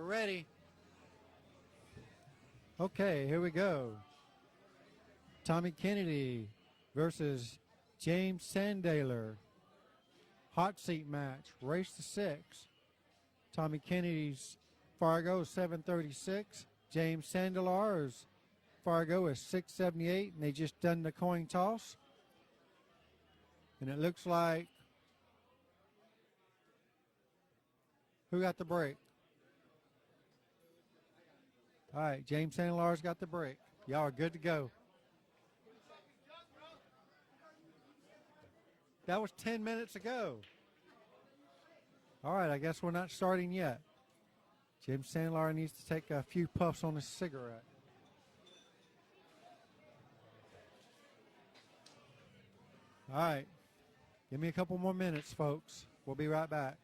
We're ready. Okay, here we go. Tommy Kennedy versus James Sandaler. Hot seat match, race to 6. Tommy Kennedy's Fargo is 736. James Sandalar's Fargo is 678, and they just done the coin toss. And it looks like, who got the break? All right, James Sandalar's got the break. Y'all are good to go. That was 10 minutes ago. All right, I guess we're not starting yet. Jim Sandalor needs to take a few puffs on his cigarette. All right, give me a couple more minutes, folks. We'll be right back.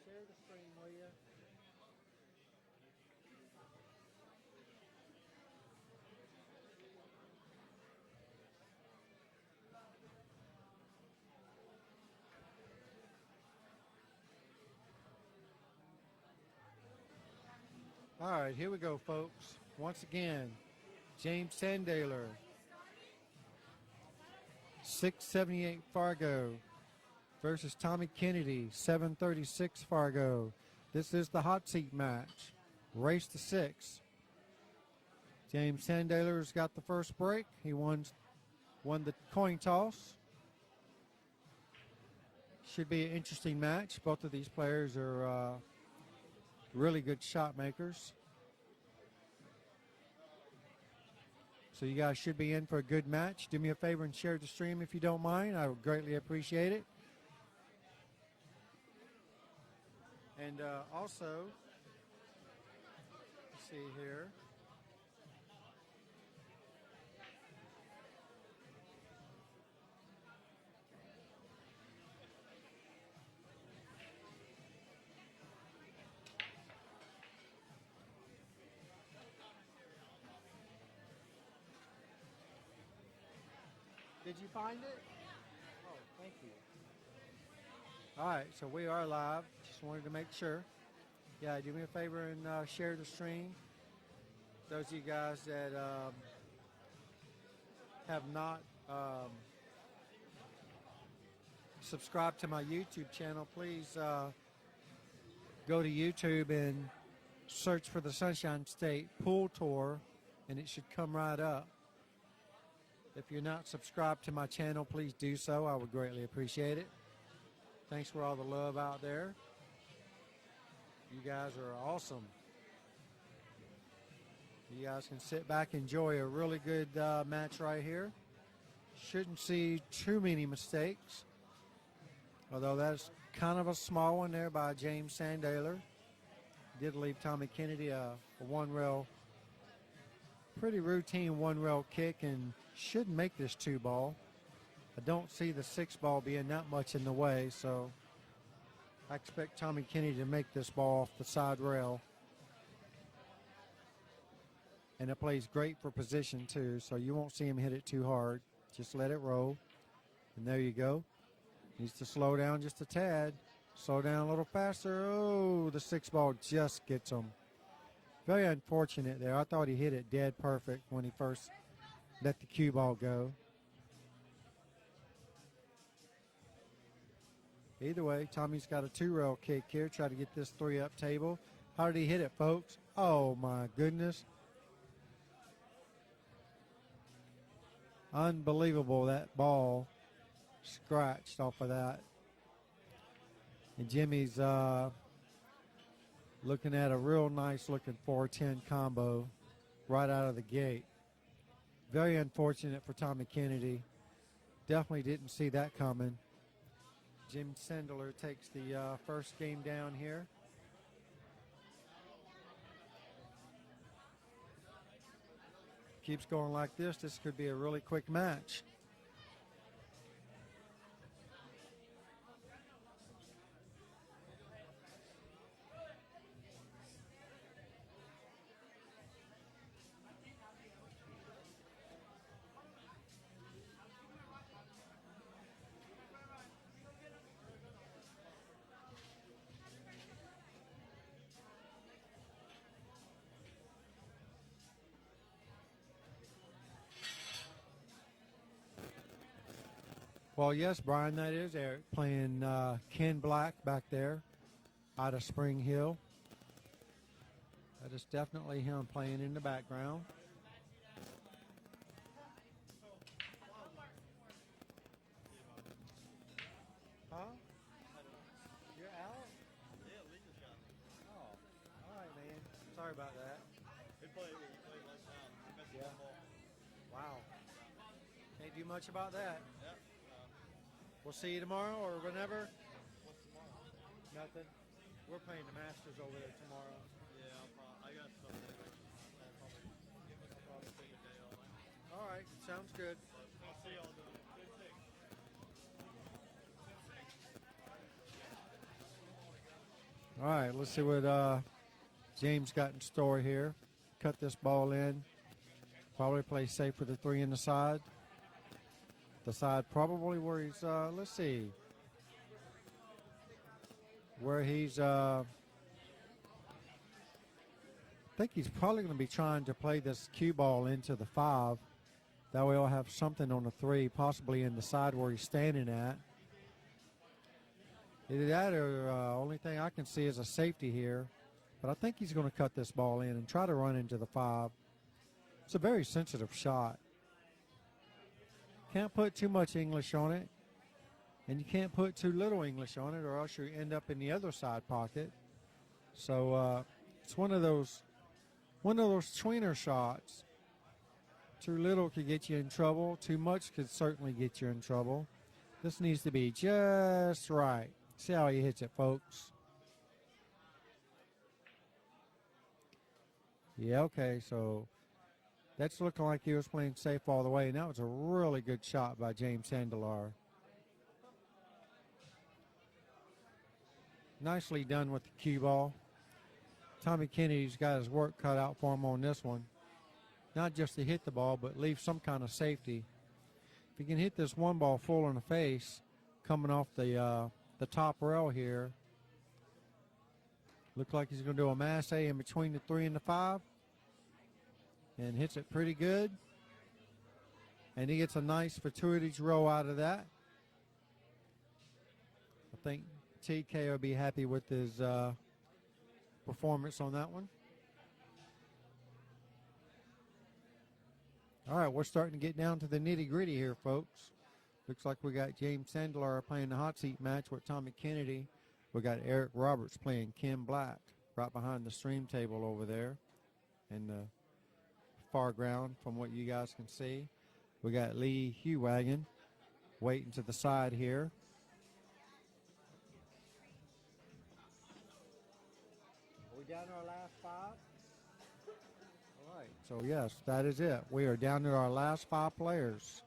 Share the screen, will you? All right, here we go, folks. Once again, James Sandaler, 678 Fargo versus Tommy Kennedy, 736 Fargo. This is the hot seat match. Race to 6. James Sandaler's got the first break. He won the coin toss. Should be an interesting match. Both of these players are really good shot makers. So you guys should be in for a good match. Do me a favor and share the stream if you don't mind. I would greatly appreciate it. And also, let's see here. Did you find it? Oh, thank you. All right, so we are live. Just wanted to make sure. Yeah, do me a favor and share the stream. Those of you guys that have not subscribed to my YouTube channel, please go to YouTube and search for the Sunshine State Pool Tour, and it should come right up. If you're not subscribed to my channel, please do so. I would greatly appreciate it. Thanks for all the love out there. You guys are awesome. You guys can sit back and enjoy a really good match right here. Shouldn't see too many mistakes. Although that's kind of a small one there by James Sandaler. Did leave Tommy Kennedy a one-rail, pretty routine one-rail kick, and should make this 2-ball. I don't see the 6-ball being that much in the way, so I expect Tommy Kennedy to make this ball off the side rail. And it plays great for position too, so you won't see him hit it too hard. Just let it roll. And there you go. Needs to slow down just a tad. Slow down a little faster. Oh, the 6-ball just gets him. Very unfortunate there. I thought he hit it dead perfect when he first let the cue ball go. Either way, Tommy's got a 2-rail kick here. Try to get this 3-up table. How did he hit it, folks? Oh, my goodness. Unbelievable, that ball scratched off of that. And Jimmy's looking at a real nice looking 410 combo right out of the gate. Very unfortunate for Tommy Kennedy. Definitely didn't see that coming. Jim Sandaler takes the first game down here. Keeps going like this. This could be a really quick match. Well, yes, Brian, that is Eric playing Ken Black back there out of Spring Hill. That is definitely him playing in the background. Huh? You're out? Oh, all right, man. Sorry about that. Yeah. Wow. Can't do much about that. We'll see you tomorrow or whenever. Nothing. We're playing the Masters over there tomorrow. All right, sounds good. All right, let's see what James got in store here. Cut this ball in. Probably play safe with the 3 in the side. The side probably where he's, let's see, where he's, I think he's probably going to be trying to play this cue ball into the 5. That way he'll have something on the 3, possibly in the side where he's standing at. Either that or only thing I can see is a safety here. But I think he's going to cut this ball in and try to run into the 5. It's a very sensitive shot. Can't put too much English on it. And you can't put too little English on it or else you end up in the other side pocket. So it's one of those tweener shots. Too little could get you in trouble. Too much could certainly get you in trouble. This needs to be just right. See how he hits it, folks. Yeah, okay, so that's looking like he was playing safe all the way, and that was a really good shot by James Sandalor. Nicely done with the cue ball. Tommy Kennedy's got his work cut out for him on this one. Not just to hit the ball, but leave some kind of safety. If he can hit this one ball full in the face, coming off the top rail here, look like he's going to do a masse in between the 3 and the 5, and hits it pretty good. And he gets a nice fortuitous row out of that. I think TK will be happy with his performance on that one. All right, we're starting to get down to the nitty-gritty here, folks. Looks like we got James Sandler playing the hot seat match with Tommy Kennedy. We got Eric Roberts playing Ken Black right behind the stream table over there in the far ground from what you guys can see. We got Lee Hugwagon waiting to the side here. Are we down to our last 5? All right, so yes, that is it. We are down to our last 5 players.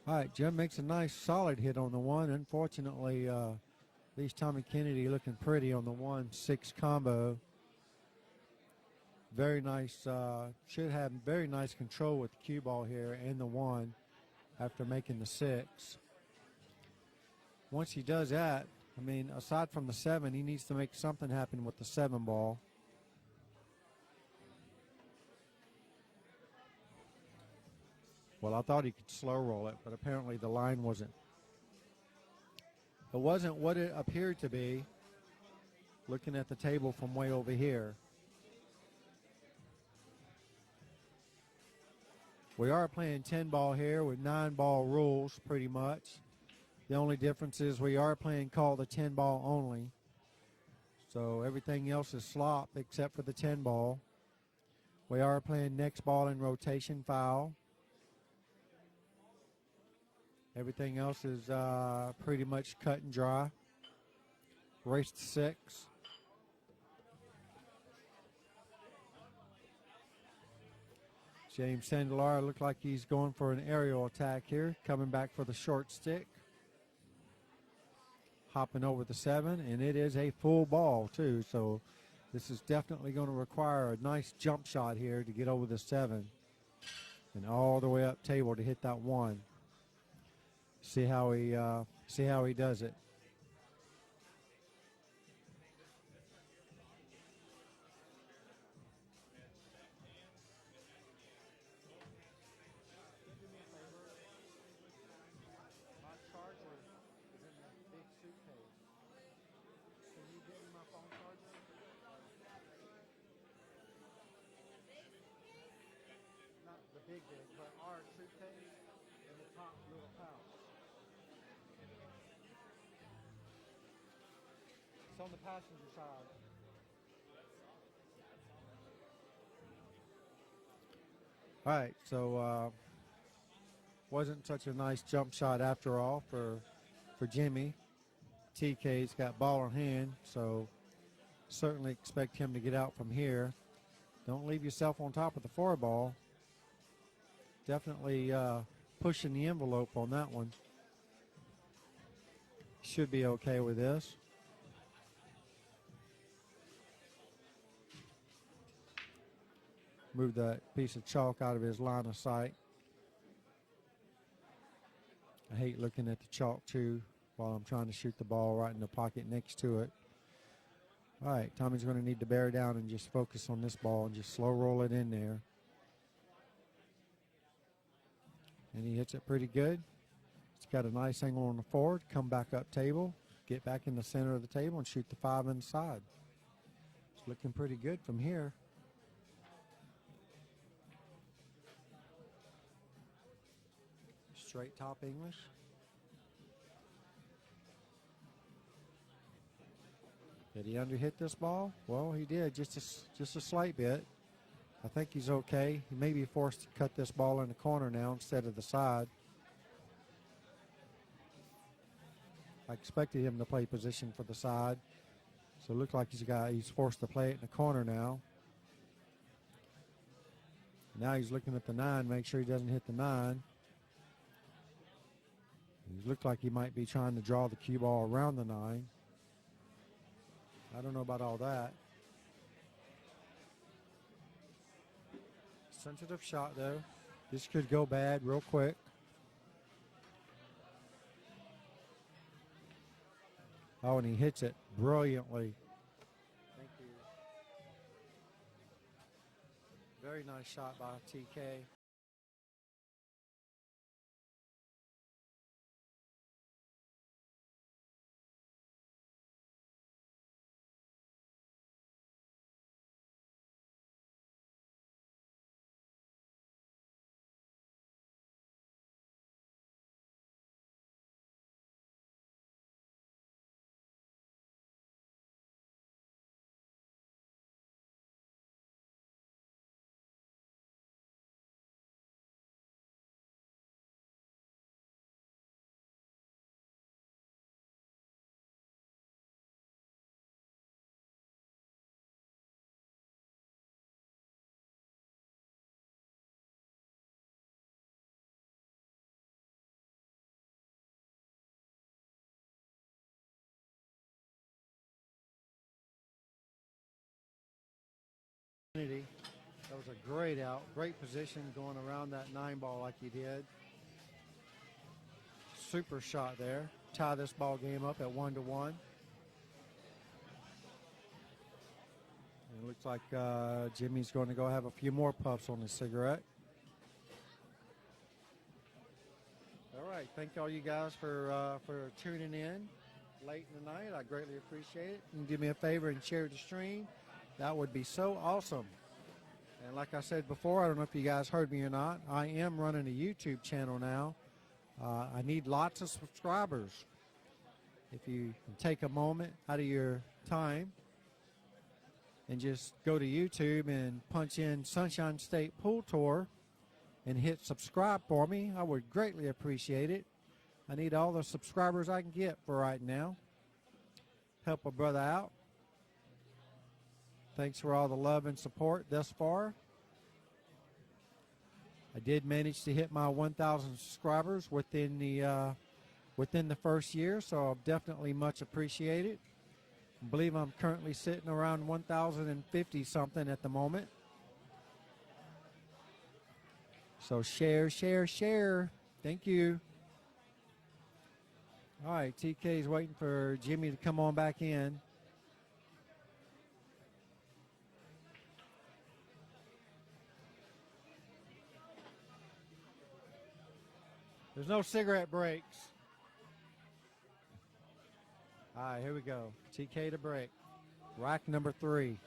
All right, Jim makes a nice solid hit on the 1. Unfortunately, leaves Tommy Kennedy looking pretty on the 1-6 combo. Very nice, should have very nice control with the cue ball here and the 1 after making the 6. Once he does that, I mean, aside from the 7, he needs to make something happen with the 7 ball. Well, I thought he could slow roll it, but apparently the line wasn't. It wasn't what it appeared to be looking at the table from way over here. We are playing 10 ball here with 9 ball rules pretty much. The only difference is we are playing call the 10 ball only. So everything else is slop except for the 10 ball. We are playing next ball in rotation foul. Everything else is pretty much cut and dry. Race to 6. James Sandaler looked like he's going for an aerial attack here, coming back for the short stick. Hopping over the 7, and it is a full ball too, so this is definitely going to require a nice jump shot here to get over the 7 and all the way up table to hit that 1. See how he does it. big, but our suitcase and the top little pouch. It's on the passenger side. All right, so wasn't such a nice jump shot after all for Jimmy. TK's got ball in hand, so certainly expect him to get out from here. Don't leave yourself on top of the 4-ball. Definitely pushing the envelope on that one. Should be okay with this. Move that piece of chalk out of his line of sight. I hate looking at the chalk too while I'm trying to shoot the ball right in the pocket next to it. All right, Tommy's going to need to bear down and just focus on this ball and just slow roll it in there. And he hits it pretty good. It's got a nice angle on the forward. Come back up table, get back in the center of the table and shoot the 5 inside. It's looking pretty good from here. Straight top English. Did he underhit this ball? Well, he did, just a slight bit. I think he's okay. He may be forced to cut this ball in the corner now instead of the side. I expected him to play position for the side. So it looked like he's forced to play it in the corner now. Now he's looking at the 9, make sure he doesn't hit the 9. He looked like he might be trying to draw the cue ball around the 9. I don't know about all that. Sensitive shot though. This could go bad real quick. Oh, and he hits it brilliantly. Thank you. Very nice shot by TK. That was a great out, great position going around that 9 ball like he did. Super shot there. Tie this ball game up at 1-1. And it looks like Jimmy's going to go have a few more puffs on his cigarette. All right, thank all you guys for tuning in late in the night. I greatly appreciate it. You can do me a favor and share the stream. That would be so awesome. And like I said before, I don't know if you guys heard me or not, I am running a YouTube channel now. I need lots of subscribers. If you can take a moment out of your time and just go to YouTube and punch in Sunshine State Pool Tour and hit subscribe for me, I would greatly appreciate it. I need all the subscribers I can get for right now. Help a brother out. Thanks for all the love and support thus far. I did manage to hit my 1,000 subscribers within the first year, so I'll definitely much appreciate it. I believe I'm currently sitting around 1,050 something at the moment. So share, share, share. Thank you. All right, TK's waiting for Jimmy to come on back in. There's no cigarette breaks. All right, here we go. TK to break. Rack number 3.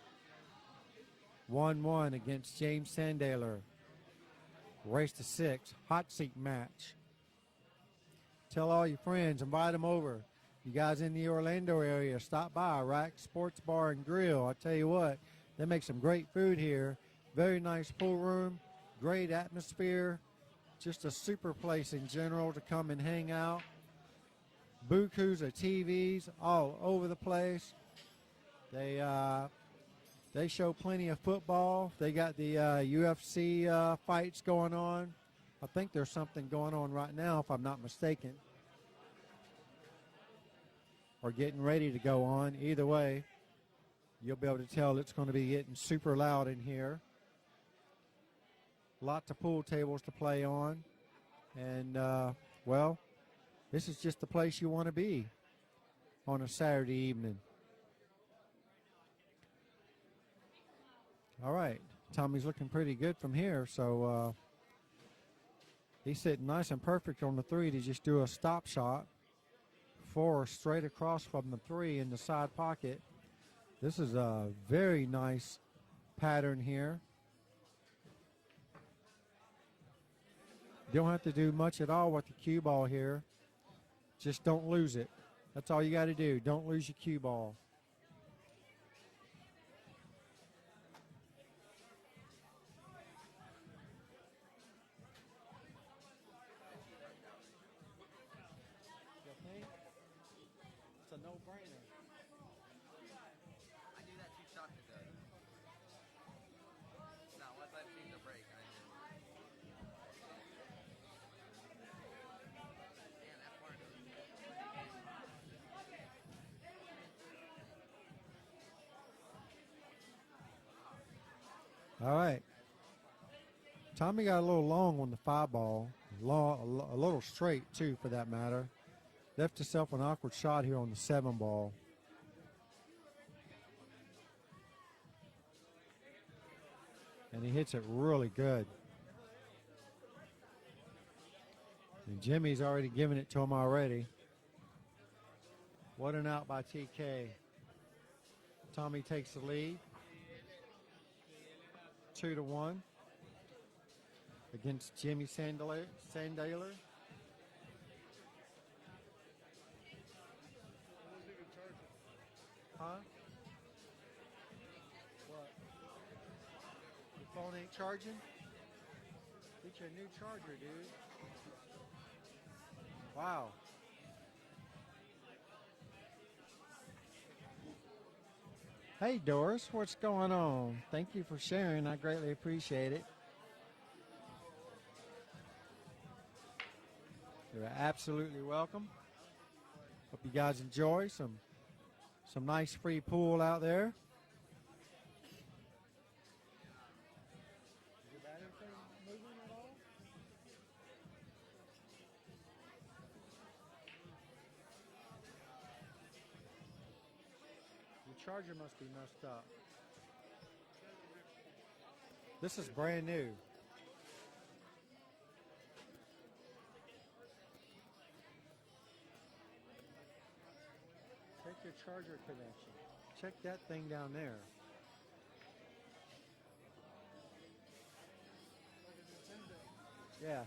1-1 against James Sandaler. Race to 6, hot seat match. Tell all your friends, invite them over. You guys in the Orlando area, stop by Rack Sports Bar and Grill. I tell you what, they make some great food here. Very nice pool room, great atmosphere, just a super place in general to come and hang out. Bukus of TVs all over the place. They show plenty of football. They got the UFC fights going on. I think there's something going on right now, if I'm not mistaken, or getting ready to go on. Either way, you'll be able to tell it's going to be getting super loud in here. Lots of pool tables to play on. And, well, this is just the place you want to be on a Saturday evening. All right. Tommy's looking pretty good from here, so he's sitting nice and perfect on the 3 to just do a stop shot. 4 straight across from the 3 in the side pocket. This is a very nice pattern here. You don't have to do much at all with the cue ball here. Just don't lose it. That's all you got to do. Don't lose your cue ball. It's a no-brainer. I do that 2 shots ago. No, once I've seen the break, I just... Man, that part is... All right. Tommy got a little long on the 5 ball. A little straight, too, for that matter. Left himself an awkward shot here on the 7 ball. And he hits it really good. And Jimmy's already given it to him already. What an out by TK. Tommy takes the lead. 2-1 against Jimmy Sandaler. Huh? What? Your phone ain't charging? Get you a new charger, dude. Wow. Hey, Doris, what's going on? Thank you for sharing. I greatly appreciate it. You're absolutely welcome. Hope you guys enjoy some nice free pool out there. Is your battery thing moving at all? Your charger must be messed up. This is brand new. Check your charger connection. Check that thing down there. Yeah.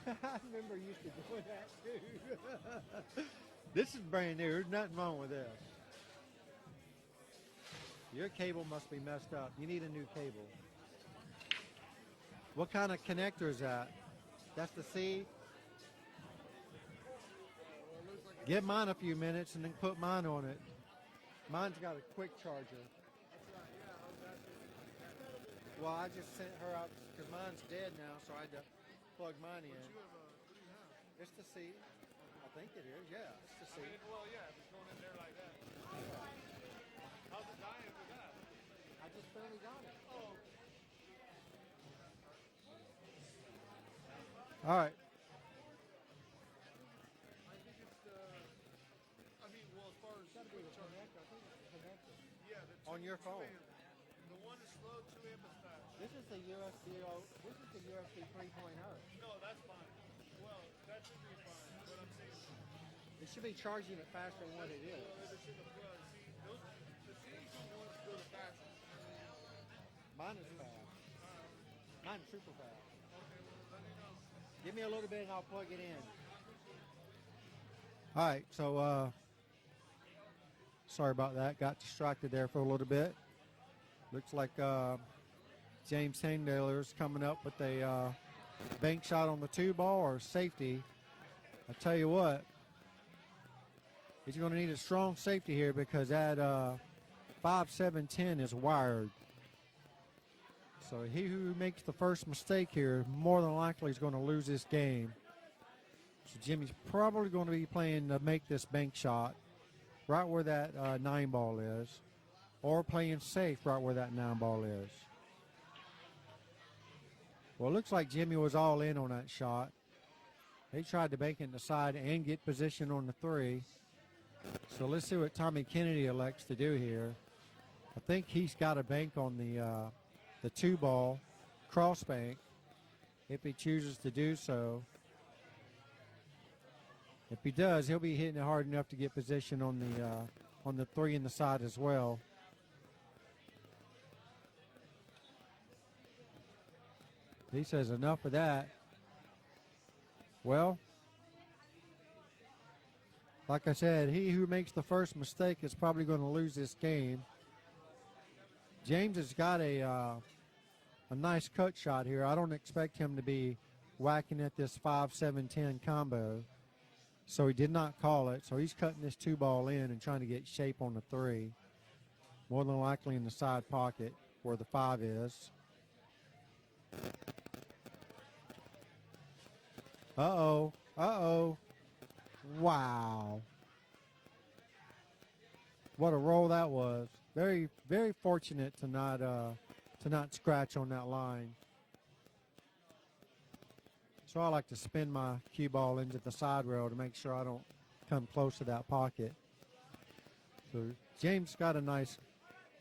I remember used to doing that too. This is brand new. There's nothing wrong with this. Your cable must be messed up. You need a new cable. What kind of connector is that? That's the C? Give mine a few minutes and then put mine on it. Mine's got a quick charger. Well, I just sent her out because mine's dead now, so I had to plug mine in. It's the C. I think it is. Yeah, it's the C. Well, yeah, if it's going in there like that. How's it dying with that? I just barely got it. Oh. All right. I think it's I mean, well, as far as Got to be the connector. I think it's the connector. yeah, the On your phone. The one is slow, 2 amp is fast. This is the USB. This is the USB 3.0. No, that's fine. Well, that should be fine. But I'm saying, It should be charging it faster than what it is. see, the CAC ones go the fastest. Mine is fast. Mine's super fast. Okay, Give me a little bit and I'll plug it in. All right, so sorry about that. Got distracted there for a little bit. Looks like James Sandaler is coming up with a bank shot on the 2-ball or safety. I tell you what, he's going to need a strong safety here because that 5-7-10 is wired. So he who makes the first mistake here more than likely is going to lose this game. So Jimmy's probably going to be playing to make this bank shot right where that 9-ball is, or playing safe right where that 9-ball is. Well, it looks like Jimmy was all in on that shot. He tried to bank it in the side and get position on the 3. So let's see what Tommy Kennedy elects to do here. I think he's got a bank on the 2-ball cross bank if he chooses to do so. If he does, he'll be hitting it hard enough to get position on the 3 in the side as well. He says enough of that. Well, like I said, he who makes the first mistake is probably going to lose this game. James has got a nice cut shot here. I don't expect him to be whacking at this 5-7-10 combo. So he did not call it. So he's cutting this 2-ball in and trying to get shape on the 3. More than likely in the side pocket where the 5 is. Uh-oh. Uh-oh. Wow. What a roll that was. Very, very fortunate to not scratch on that line. So I like to spin my cue ball into the side rail to make sure I don't come close to that pocket. So James got a nice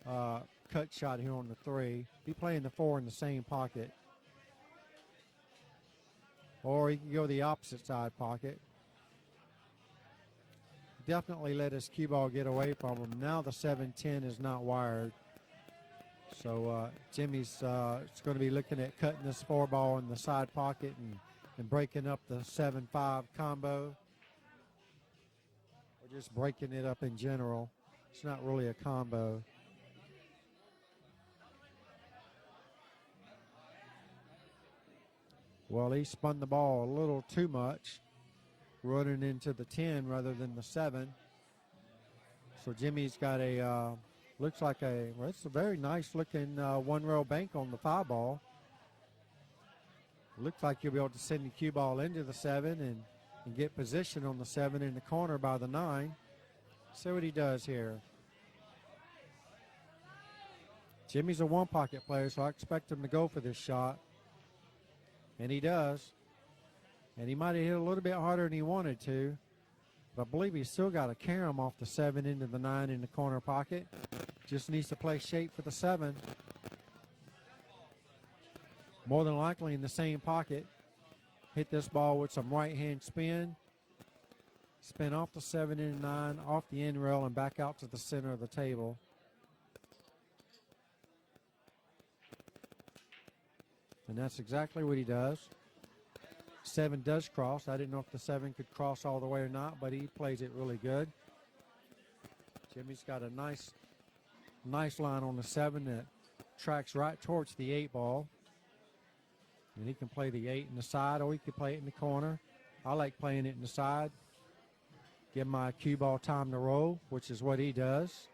cut shot here on the 3. He playing the 4 in the same pocket. Or he can go the opposite side pocket. Definitely let his cue ball get away from him. Now the 7-10 is not wired. So Jimmy's going to be looking at cutting this 4-ball in the side pocket and breaking up the 7-5 combo. Or just breaking it up in general. It's not really a combo. Well, he spun the ball a little too much, running into the 10 rather than the 7. So Jimmy's got looks like it's a very nice looking 1-rail bank on the 5-ball. Looks like you'll be able to send the cue ball into the 7 and get position on the 7 in the corner by the 9. See what he does here. Jimmy's a 1-pocket player, so I expect him to go for this shot. And he does. And he might have hit a little bit harder than he wanted to. But I believe he's still got a carom off the 7 into the 9 in the corner pocket. Just needs to play shape for the 7. More than likely in the same pocket. Hit this ball with some right-hand spin. Spin off the 7 into 9, off the end rail, and back out to the center of the table. And that's exactly what he does. 7 does cross. I didn't know if the 7 could cross all the way or not, but he plays it really good. Jimmy's got a nice line on the 7 that tracks right towards the 8-ball. And he can play the 8 in the side, or he can play it in the corner. I like playing it in the side. Give my cue ball time to roll, which is what he does.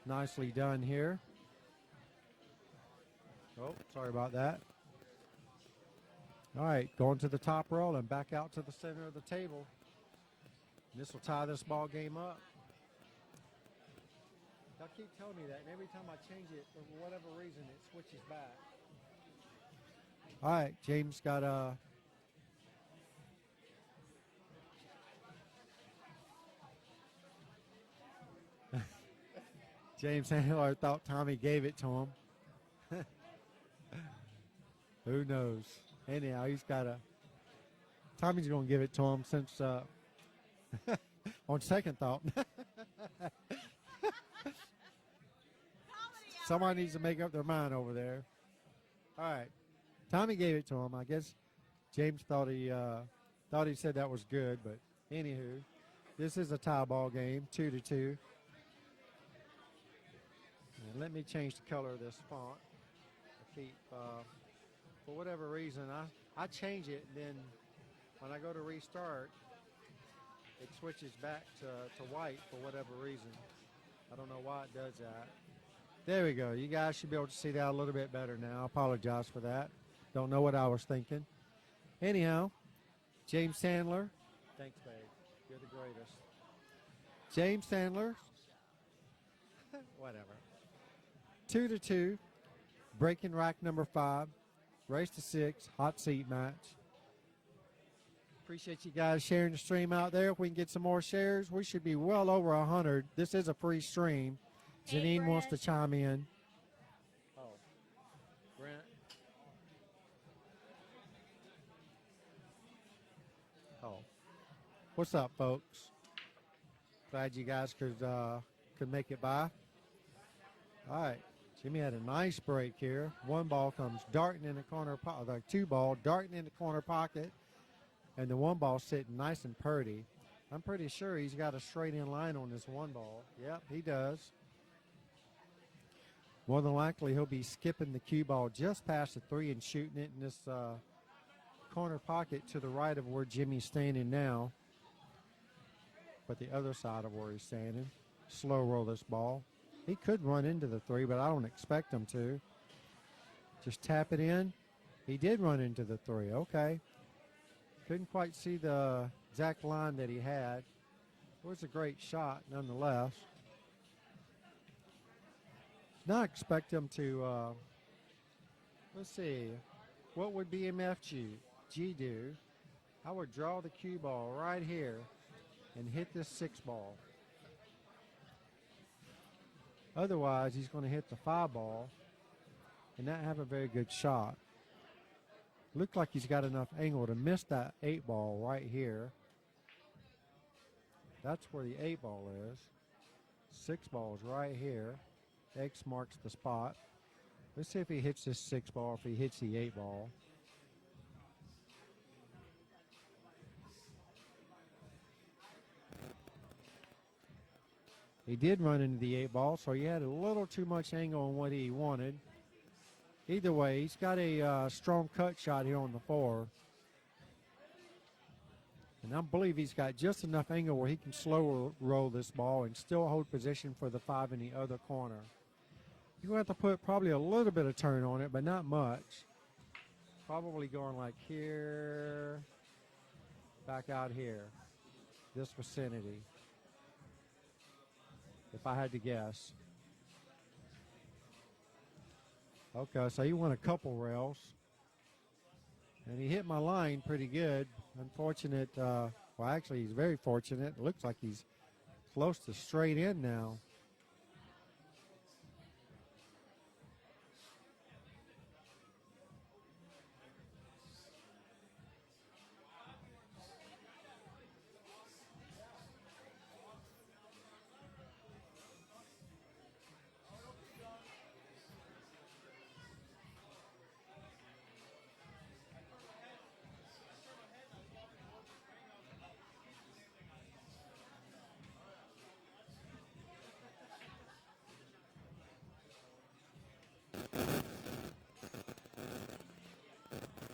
Nicely done here. Oh, sorry about that. All right, going to the top roll and back out to the center of the table. This will tie this ball game up. Y'all keep telling me that, and every time I change it, for whatever reason, it switches back. All right, James got a... James Sandalor thought Tommy gave it to him. Who knows? Anyhow, he's got a... Tommy's going to give it to him since... on second thought. Somebody needs to make up their mind over there. All right. Tommy gave it to him. I guess James thought he said that was good, but anywho, this is a tie ball game, 2-2. And let me change the color of this font. I keep, for whatever reason, I change it, and then when I go to restart, it switches back to white for whatever reason. I don't know why it does that. There we go. You guys should be able to see that a little bit better now. I apologize for that. Don't know what I was thinking. Anyhow, James Sandler. Thanks, babe. You're the greatest. James Sandler. Whatever. 2-2. Breaking rack number 5. Race to 6. Hot seat match. Appreciate you guys sharing the stream out there. If we can get some more shares, we should be well over 100. This is a free stream. Hey, Janine wants to Brent. chime in. Oh, Brent. Oh, what's up, folks? Glad you guys could make it by. All right, Jimmy had a nice break here. One ball comes darting in the corner, like 2 ball darting in the corner pocket, and the 1 ball sitting nice and purty. I'm pretty sure he's got a straight in line on this 1 ball. Yep, he does. More than likely, he'll be skipping the cue ball just past the 3 and shooting it in this corner pocket to the right of where Jimmy's standing now. But the other side of where he's standing. Slow roll this ball. He could run into the 3, but I don't expect him to. Just tap it in. He did run into the 3. Okay. Couldn't quite see the exact line that he had. It was a great shot nonetheless. Now expect him to, let's see, what would BMFG do? I would draw the cue ball right here and hit this 6 ball. Otherwise, he's going to hit the 5 ball and not have a very good shot. Looked like he's got enough angle to miss that 8 ball right here. That's where the 8 ball is. 6 balls right here. X marks the spot. Let's see if he hits this 6 ball, if he hits the 8 ball. He did run into the 8 ball, so he had a little too much angle on what he wanted. Either way, he's got a strong cut shot here on the 4. And I believe he's got just enough angle where he can slow roll this ball and still hold position for the 5 in the other corner. You're going to have to put probably a little bit of turn on it, but not much. Probably going like here, back out here, this vicinity, if I had to guess. Okay, so he went a couple rails. And he hit my line pretty good. Unfortunate, well, actually, he's very fortunate. It looks like he's close to straight in now.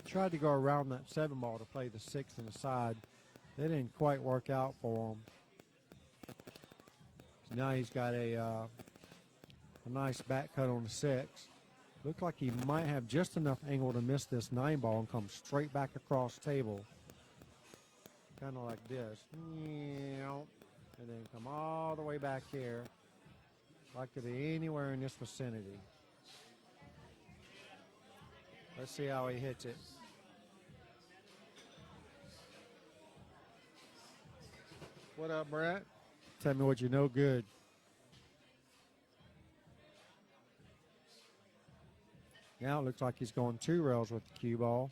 Tried to go around that 7 ball to play the 6 in the side. They didn't quite work out for him. So now he's got a nice back cut on the 6. Looked like he might have just enough angle to miss this 9 ball and come straight back across table. Kind of like this. And then come all the way back here. Like to be anywhere in this vicinity. Let's see how he hits it. What up, Brett? Tell me what you know good. Now it looks like he's going 2 rails with the cue ball.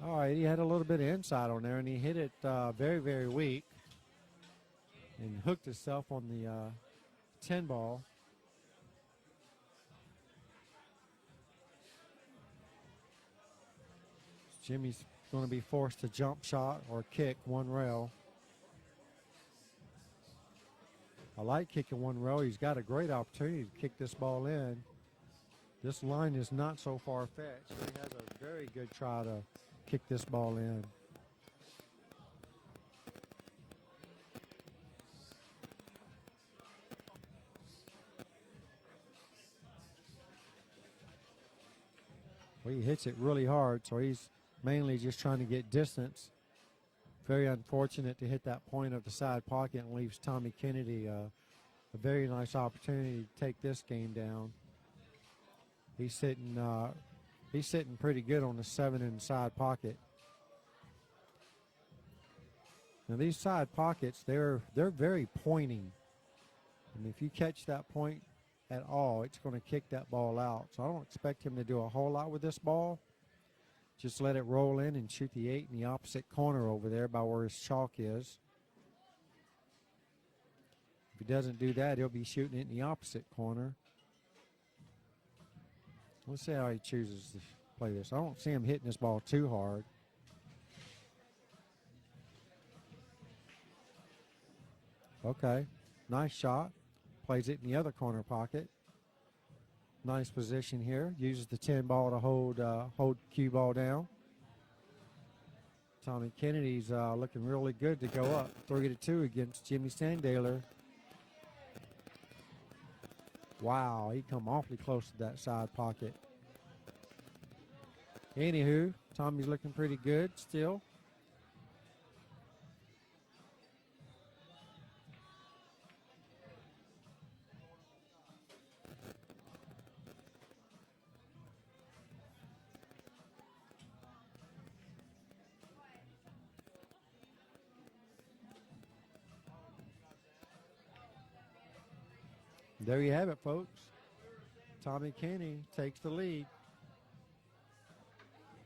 All right, he had a little bit of inside on there, and he hit it very, very weak. and hooked himself on the 10 ball. Jimmy's going to be forced to jump shot or kick one rail. I like kicking one rail. He's got a great opportunity to kick this ball in. This line is not so far-fetched. He has a very good try to kick this ball in. Well, he hits it really hard, so he's mainly just trying to get distance. Very unfortunate to hit that point of the side pocket and leaves Tommy Kennedy a very nice opportunity to take this game down. He's sitting pretty good on the 7 inside pocket. Now these side pockets, they're very pointing. And if you catch that point at all, it's going to kick that ball out. So I don't expect him to do a whole lot with this ball. Just let it roll in and shoot the 8 in the opposite corner over there by where his chalk is. If he doesn't do that, he'll be shooting it in the opposite corner. Let's see how he chooses to play this. I don't see him hitting this ball too hard. Okay, nice shot. Plays it in the other corner pocket. Nice position here. Uses the 10 ball to hold cue ball down. Tommy Kennedy's looking really good to go up 3-2 against Jimmy Sandaler. Wow, he come awfully close to that side pocket. Anywho, Tommy's looking pretty good still. There you have it, folks. Tommy Kennedy takes the lead.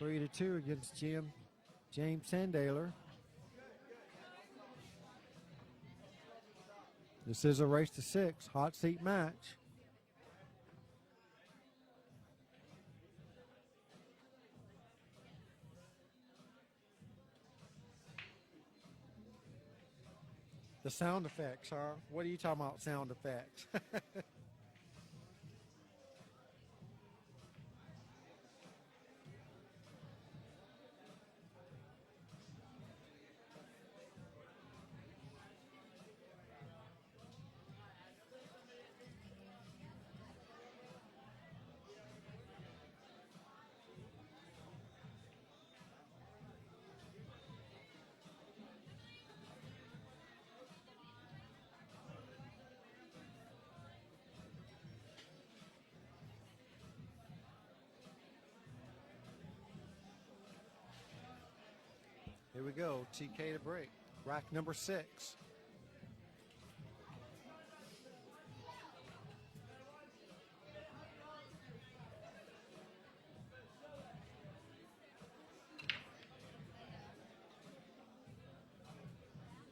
3-2 against James Sandaler. This is a race to 6, hot seat match. The sound effects, huh? What are you talking about, sound effects? Here we go, TK to break. Rack number 6.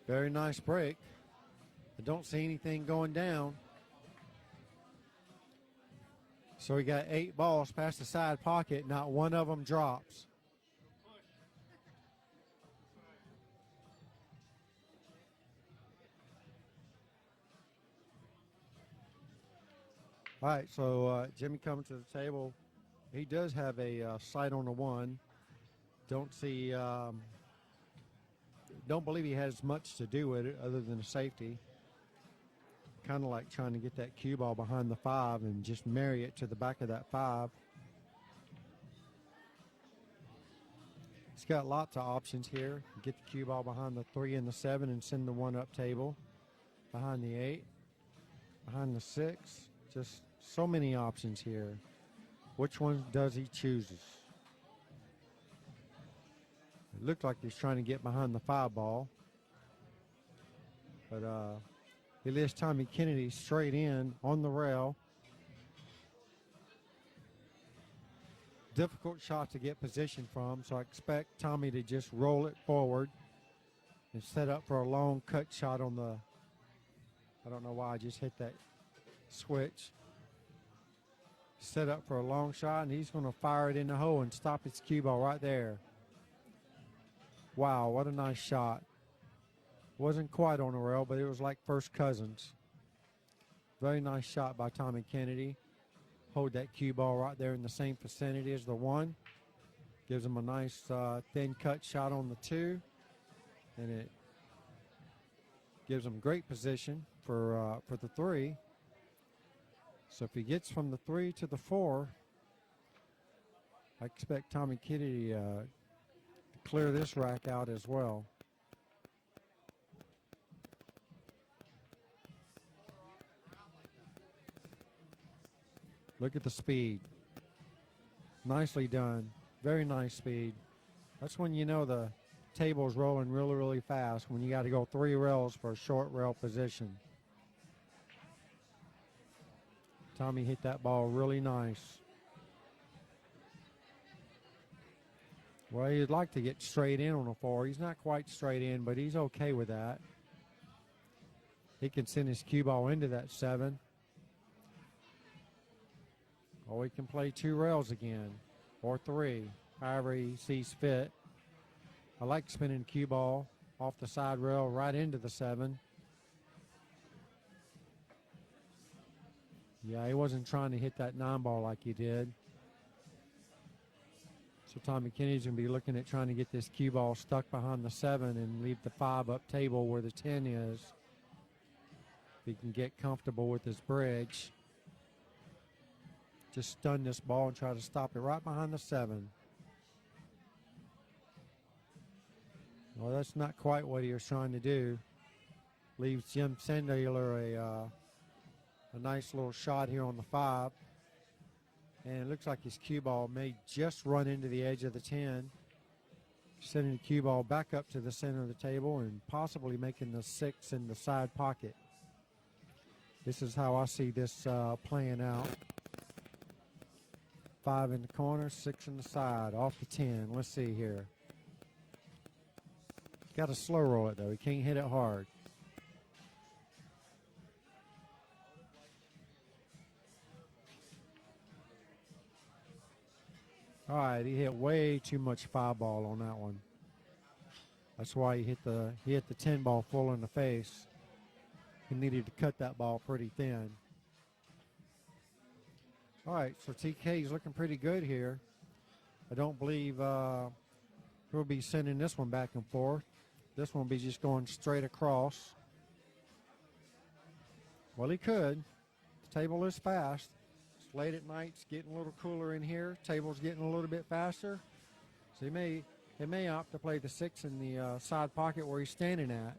Very nice break. I don't see anything going down. So we got 8 balls past the side pocket. Not one of them drops. All right, so Jimmy coming to the table. He does have a sight on the 1. Don't believe he has much to do with it other than a safety. Kind of like trying to get that cue ball behind the 5 and just marry it to the back of that 5. He's got lots of options here. Get the cue ball behind the 3 and the 7 and send the 1 up table. Behind the 8, behind the 6. Just so many options here. Which one does he choose? It looked like he's trying to get behind the 5 ball. But he lets Tommy Kennedy straight in on the rail. Difficult shot to get position from, so I expect Tommy to just roll it forward and set up for a long cut shot on the I don't know why I just hit that switch. Set up for a long shot, and he's going to fire it in the hole and stop his cue ball right there. Wow, what a nice shot. Wasn't quite on the rail, but it was like first cousins. Very nice shot by Tommy Kennedy. Hold that cue ball right there in the same vicinity as the 1. Gives him a nice thin cut shot on the 2. And it gives him great position for the 3. So if he gets from the 3 to the 4, I expect Tommy Kennedy to clear this rack out as well. Look at the speed. Nicely done. Very nice speed. That's when you know the table's rolling really, really fast, when you got to go 3 rails for a short rail position. Tommy hit that ball really nice. Well, he'd like to get straight in on a 4. He's not quite straight in, but he's okay with that. He can send his cue ball into that 7. Or he can play 2 rails again, or 3, however he sees fit. I like spinning the cue ball off the side rail right into the 7. Yeah, he wasn't trying to hit that 9 ball like he did. So Tommy Kennedy's going to be looking at trying to get this cue ball stuck behind the 7 and leave the 5 up table where the 10 is. If he can get comfortable with his bridge. Just stun this ball and try to stop it right behind the 7. Well, that's not quite what he was trying to do. Leaves Jim Sandaler a nice little shot here on the 5. And it looks like his cue ball may just run into the edge of the 10. Sending the cue ball back up to the center of the table and possibly making the 6 in the side pocket. This is how I see this playing out. 5 in the corner, 6 in the side, off the 10. Let's see here. Got to slow roll it, though. He can't hit it hard. All right, he hit way too much 5 ball on that one. That's why he hit the 10 ball full in the face. He needed to cut that ball pretty thin. All right, so TK's looking pretty good here. I don't believe he'll be sending this one back and forth. This one will be just going straight across. Well, he could. The table is fast. It's late at night. It's getting a little cooler in here. Table's getting a little bit faster. So he may opt to play the 6 in the side pocket where he's standing at.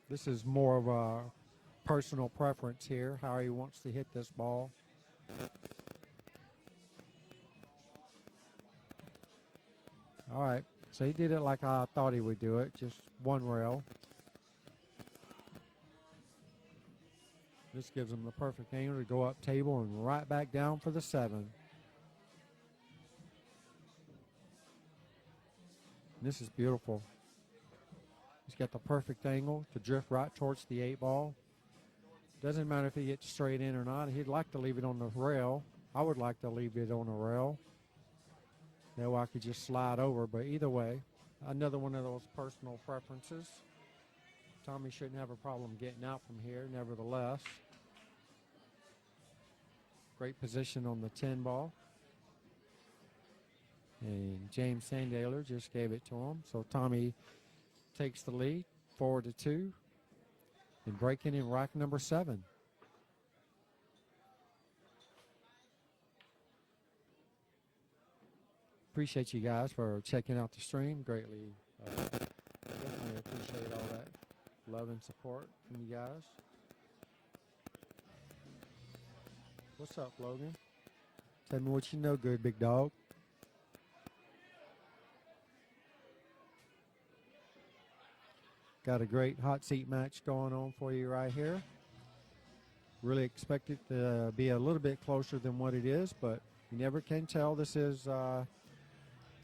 This is more of a personal preference here, how he wants to hit this ball. All right, so he did it like I thought he would do it, just 1 rail. This gives him the perfect angle to go up table and right back down for the 7. This is beautiful. He's got the perfect angle to drift right towards the 8 ball. Doesn't matter if he gets straight in or not. He'd like to leave it on the rail. I would like to leave it on the rail. That way I could just slide over, but either way, another one of those personal preferences. Tommy shouldn't have a problem getting out from here, nevertheless. Great position on the 10 ball. And James Sandaler just gave it to him. So Tommy takes the lead, 4-2, and breaking in rack number 7. Appreciate you guys for checking out the stream. Greatly, definitely appreciate all that love and support from you guys. What's up, Logan? Tell me what you know, good big dog. Got a great hot seat match going on for you right here. Really expect it to be a little bit closer than what it is, but you never can tell. This is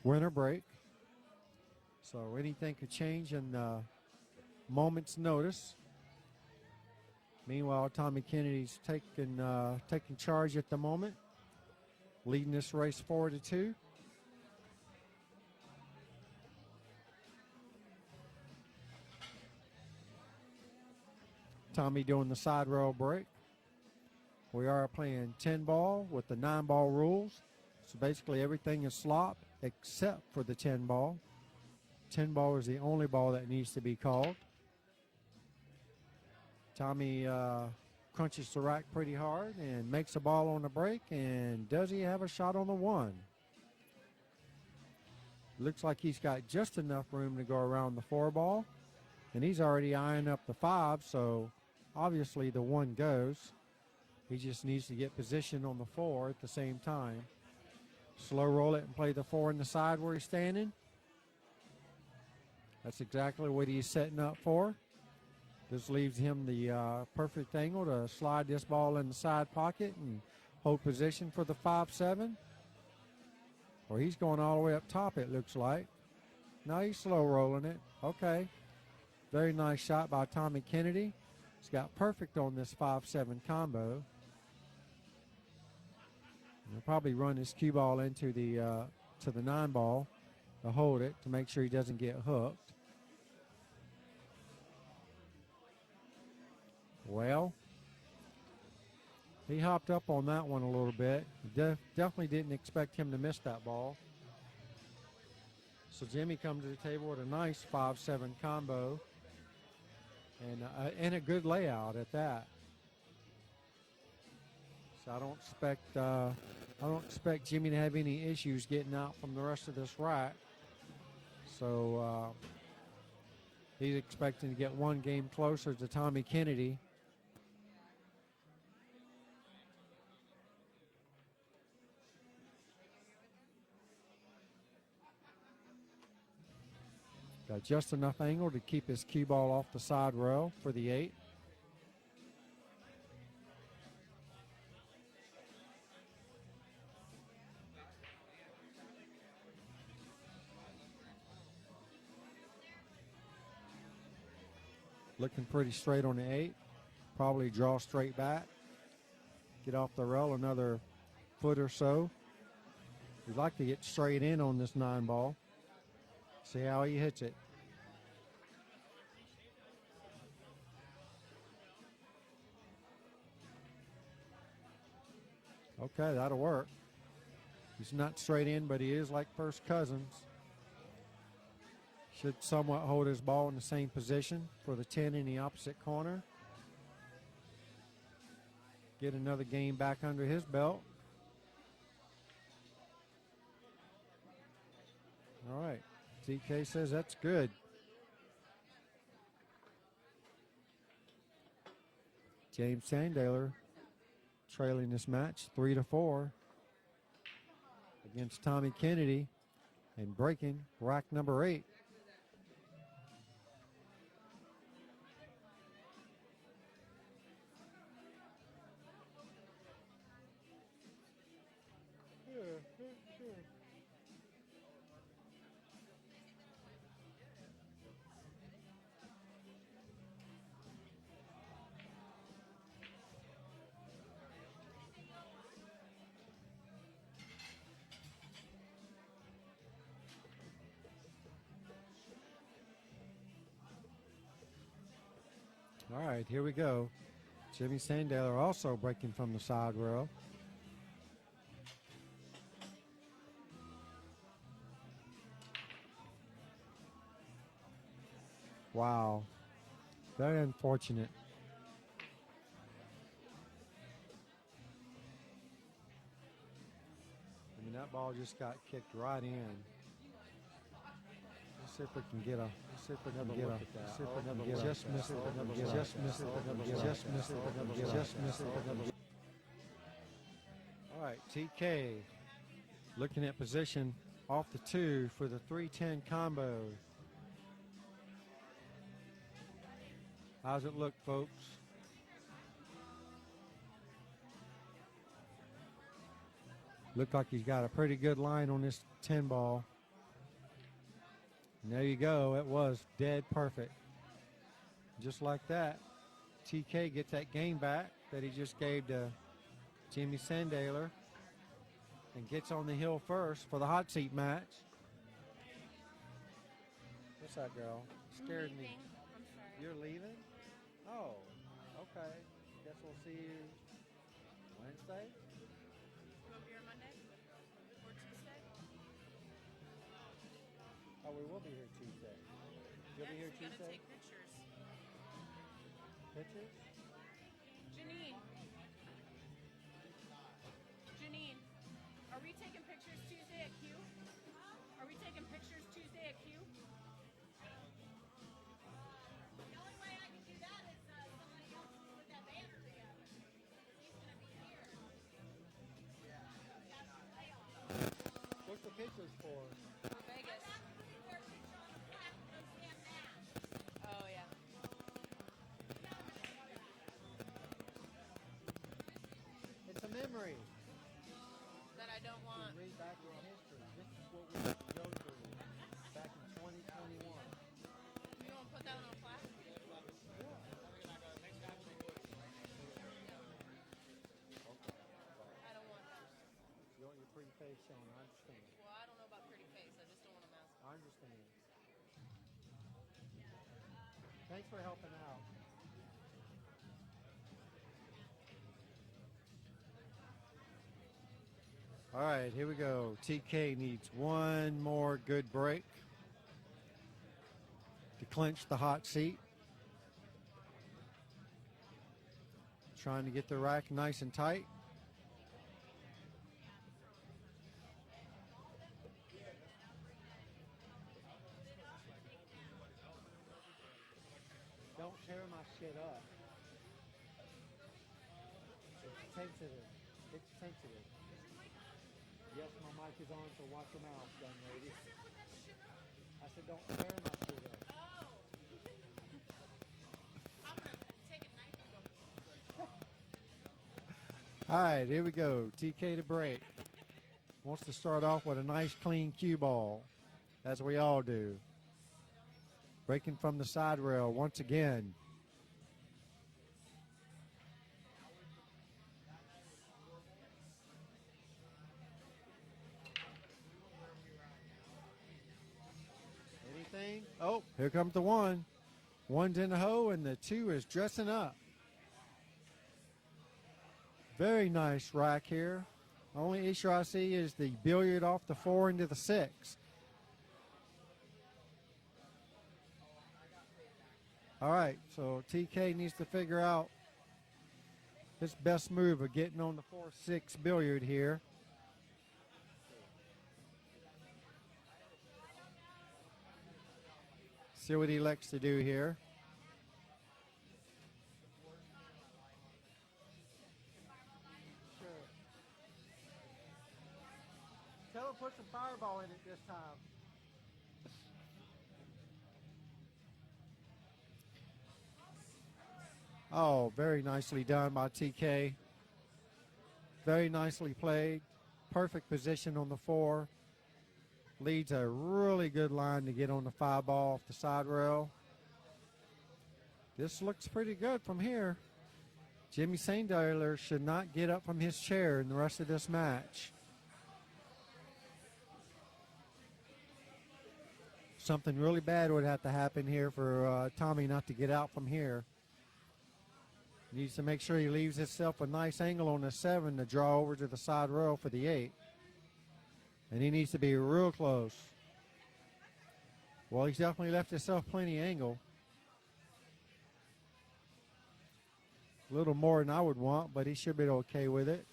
winter break. So anything could change in moment's notice. Meanwhile, Tommy Kennedy's taking charge at the moment, leading this race 4-2. Tommy doing the side rail break. We are playing 10 ball with the 9 ball rules. So basically everything is slop except for the 10 ball. 10 ball is the only ball that needs to be called. Tommy crunches the rack pretty hard and makes a ball on the break. And does he have a shot on the 1? Looks like he's got just enough room to go around the 4 ball. And he's already eyeing up the 5, so obviously the 1 goes. He just needs to get position on the 4 at the same time. Slow roll it and play the 4 in the side where he's standing. That's exactly what he's setting up for. This leaves him the perfect angle to slide this ball in the side pocket and hold position for the 5-7. Or he's going all the way up top, it looks like. Now he's slow rolling it. Okay. Very nice shot by Tommy Kennedy. He's got perfect on this 5-7 combo. He'll probably run his cue ball into the to the 9 ball to hold it to make sure he doesn't get hooked. Well, he hopped up on that one a little bit. Definitely didn't expect him to miss that ball. So Jimmy comes to the table with a nice 5-7 combo and a good layout at that. So I don't expect Jimmy to have any issues getting out from the rest of this rack. So he's expecting to get one game closer to Tommy Kennedy. Got just enough angle to keep his cue ball off the side rail for the 8. Looking pretty straight on the 8. Probably draw straight back. Get off the rail another foot or so. We'd like to get straight in on this 9 ball. See how he hits it. Okay, that'll work. He's not straight in, but he is like first cousins. Should somewhat hold his ball in the same position for the 10 in the opposite corner. Get another game back under his belt. All right. TK says that's good. James Sandaler trailing this match 3-4 against Tommy Kennedy and breaking rack number 8. All right, here we go. Jimmy Sandaler also breaking from the side rail. Wow, very unfortunate. I mean, that ball just got kicked right in. Let's see if we can get a. Let's see if we can get a. Let's see if we can get a. Just miss it. Just miss it. Just miss it. Just miss it. All right, TK looking at position off the 2 for the 3-10 combo. How's it look, folks? Look like he's got a pretty good line on this 10 ball. And there you go. It was dead perfect. Just like that, TK gets that game back that he just gave to Jimmy Sandaler and gets on the hill first for the hot seat match. What's that, girl? Scared me. I'm sorry. You're leaving? Oh, okay. Guess we'll see you Wednesday? You want beer Monday or Tuesday? Oh, we will be here Tuesday. You'll be here Yes, we gotta Tuesday? take pictures. Pictures? Janine, are we taking pictures Tuesday at Q? Are we taking pictures Tuesday at Q? The only way I can do that is somebody else put that banner together. He's going to be here. What's the pictures for? For Vegas. Oh yeah. It's a memory. That I don't want. Read back in history. This is what we had to go through back in 2021. You want to put that on a plaque? I don't want that. You want your pretty face shown. I understand. Well, I don't know about pretty face. I just don't want a mask. I understand. Thanks for helping out. All right, here we go. TK needs one more good break to clinch the hot seat. Trying to get the rack nice and tight. Don't tear my shit up. It's sensitive. It's sensitive. Yes, my mic is on, so watch your mouth, young lady. I said, don't tear my shit up. I'm going to take a knife and go. All right, here we go. TK to break. Wants to start off with a nice clean cue ball, as we all do. Breaking from the side rail once again. Anything? Oh, here comes the one. One's in the hole, and the two is dressing up. Very nice rack here. Only issue I see is the billiard off the 4 into the 6. All right, so TK needs to figure out his best move of getting on the 4-6 billiard here. See what he elects to do here. Sure. Tell him to put some fireball in it this time. Oh, very nicely done by TK. Very nicely played. Perfect position on the 4. Leads a really good line to get on the 5 ball off the side rail. This looks pretty good from here. Jimmy Sandaler should not get up from his chair in the rest of this match. Something really bad would have to happen here for Tommy not to get out from here. Needs to make sure he leaves himself a nice angle on the 7 to draw over to the side rail for the 8. And he needs to be real close. Well, he's definitely left himself plenty of angle. A little more than I would want, but he should be okay with it.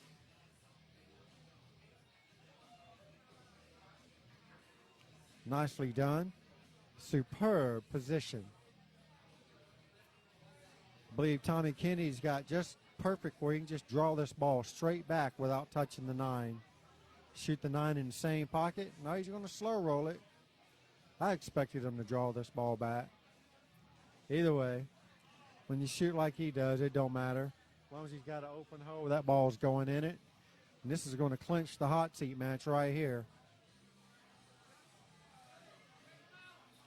Nicely done. Superb position. I believe Tommy Kenny's got just perfect where he can just draw this ball straight back without touching the 9. Shoot the 9 in the same pocket. Now he's going to slow roll it. I expected him to draw this ball back. Either way, when you shoot like he does, it don't matter. As long as he's got an open hole, that ball's going in it. And this is going to clinch the hot seat match right here.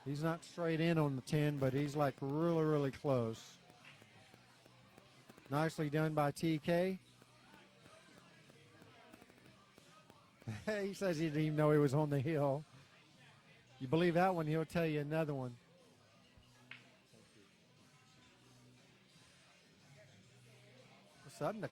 He's not straight in on the 10, but he's like really, really close. Nicely done by TK. He says he didn't even know he was on the hill. You believe that one, he'll tell you another one. All of a sudden, the